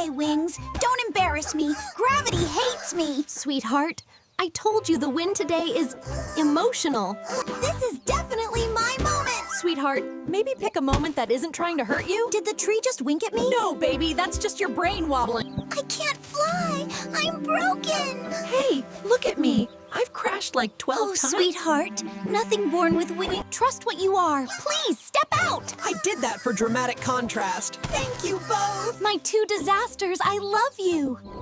Okay, Wings, don't embarrass me. Gravity hates me. Sweetheart, I told you the win today is emotional. This is definitely my moment. Sweetheart, maybe pick a moment that isn't trying to hurt you. Did the tree just wink at me? No, baby, that's just your brain wobbling. I can't fly. I'm broken. Hey, look at me. I've crashed like 12 Oh, times. sweetheart, nothing born with wings. Trust what you are. Please, step out. I did that for dramatic contrast. Thank you both. My two disasters, I love you.